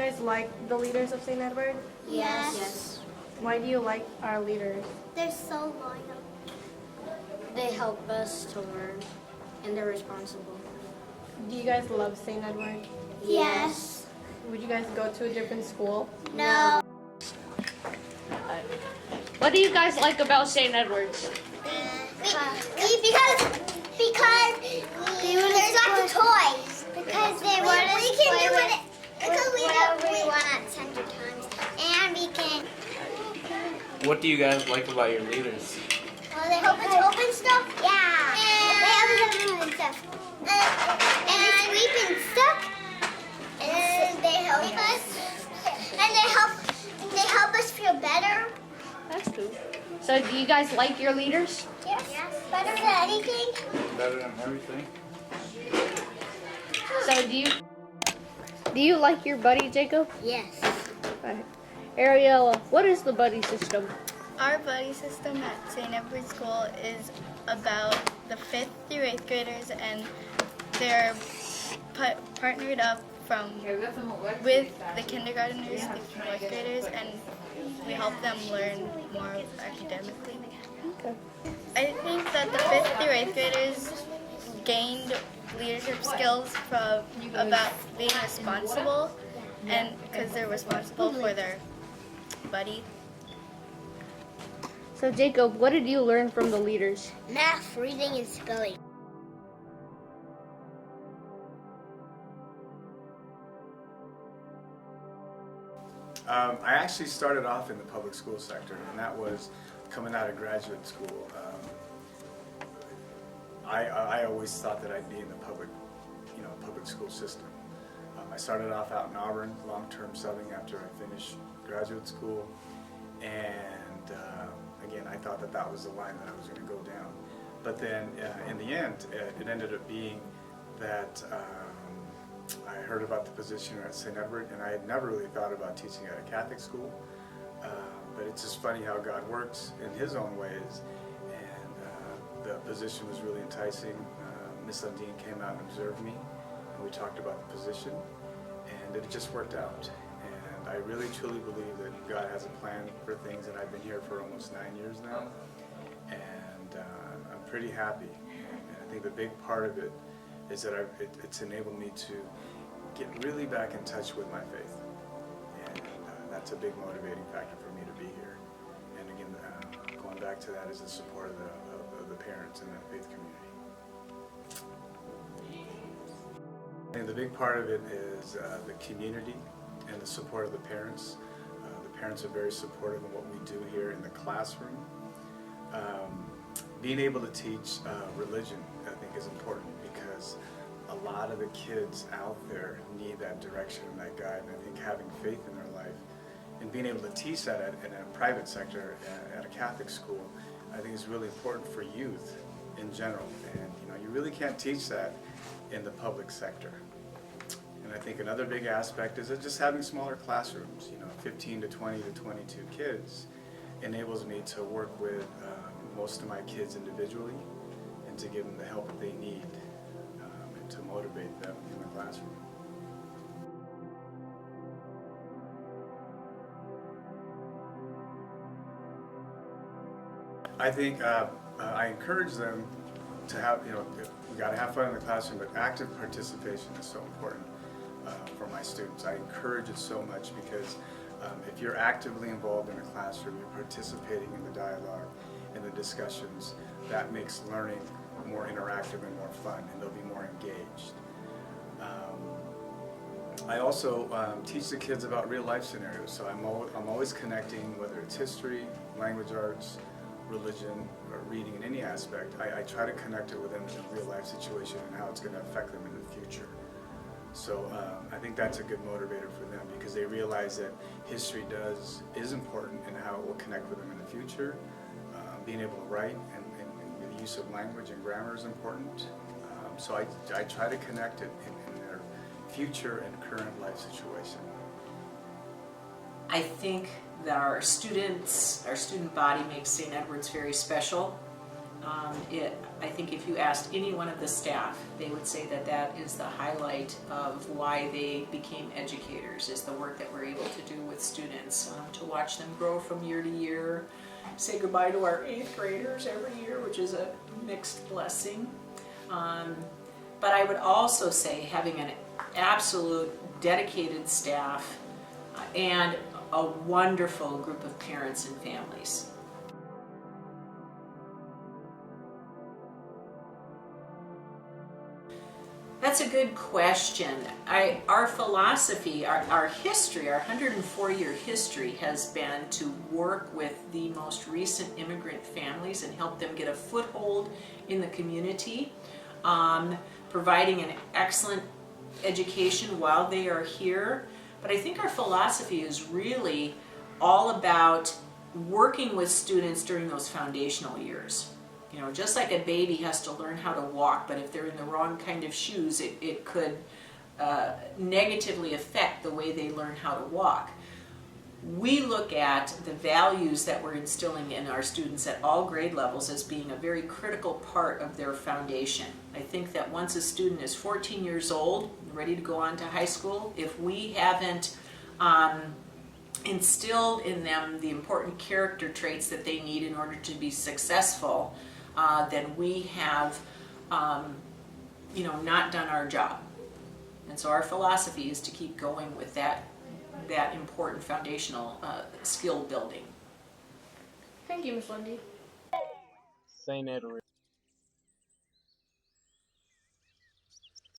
guys like the leaders of St. Edward? Yes. Why do you like our leaders? They're so loyal. They help us to learn, and they're responsible. Do you guys love St. Edward? Yes. Would you guys go to a different school? No. What do you guys like about St. Edward's? Because there's lots of toys. Because they want us to play with whatever we want at center times, and we can. What do you guys like about your leaders? Well, they help us open stuff. Yeah. And they help us open stuff. And we sweep and stuff. And they help us. And they help us feel better. That's cool. So do you guys like your leaders? Yes. Better than anything. Better than everything. So do you like your buddy, Jacob? Yes. Right. Ariella, what is the buddy system? Our buddy system at St. Edward School is about the 5th through 8th graders, and they're partnered up with the kindergartners, the 4th graders, and we help them learn more academically. Okay. I think that the 5th through 8th graders gained leadership skills from about being responsible, and because they're responsible for their buddy. So Jacob, what did you learn from the leaders? Math, reading, and spelling. I actually started off in the public school sector, and that was coming out of graduate school. I always thought that I'd be in the public school system. I started off out in Auburn, long-term subbing after I finished graduate school, and again, I thought that that was the line that I was going to go down. But then, in the end, it ended up being that I heard about the position at St. Edward, and I had never really thought about teaching at a Catholic school. But it's just funny how God works in His own ways, and the position was really enticing. Miss Undine came out and observed me, and we talked about the position, and it just worked out. And I really truly believe that God has a plan for things, and I've been here for almost 9 years now, and I'm pretty happy. And I think the big part of it is that it's enabled me to get really back in touch with my faith, and that's a big motivating factor for me to be here. And again, going back to that is the support of the parents in that faith community. And the big part of it is the community and the support of the parents. The parents are very supportive of what we do here in the classroom. Being able to teach religion, I think, is important because a lot of the kids out there need that direction and that guide, and I think having faith in their life and being able to teach that in a private sector at a Catholic school, I think is really important for youth in general. And you really can't teach that in the public sector. And I think another big aspect is that just having smaller classrooms, 15 to 20 to 22 kids, enables me to work with most of my kids individually and to give them the help that they need and to motivate them in the classroom. I think I encourage them to have, we got to have fun in the classroom, but active participation is so important for my students. I encourage it so much because if you're actively involved in a classroom, you're participating in the dialogue and the discussions, that makes learning more interactive and more fun, and they'll be more engaged. I also teach the kids about real life scenarios, so I'm always connecting, whether it's history, language arts, religion, or reading in any aspect. I try to connect it with them in a real life situation and how it's going to affect them in the future. So I think that's a good motivator for them because they realize that history is important and how it will connect with them in the future. Being able to write and the use of language and grammar is important. So I try to connect it in their future and current life situation. I think that our student body makes St. Edward's very special. I think if you asked any one of the staff, they would say that that is the highlight of why they became educators, is the work that we're able to do with students, to watch them grow from year to year, say goodbye to our 8th graders every year, which is a mixed blessing. But I would also say having an absolute dedicated staff and a wonderful group of parents and families. That's a good question. Our philosophy, our history, our 104-year history has been to work with the most recent immigrant families and help them get a foothold in the community, providing an excellent education while they are here. But I think our philosophy is really all about working with students during those foundational years. You know, just like a baby has to learn how to walk, but if they're in the wrong kind of shoes, it could negatively affect the way they learn how to walk. We look at the values that we're instilling in our students at all grade levels as being a very critical part of their foundation. I think that once a student is 14 years old, ready to go on to high school, if we haven't instilled in them the important character traits that they need in order to be successful, then we have, not done our job. And so our philosophy is to keep going with that important foundational skill building. Thank you, Miss Lundy. St. Edward.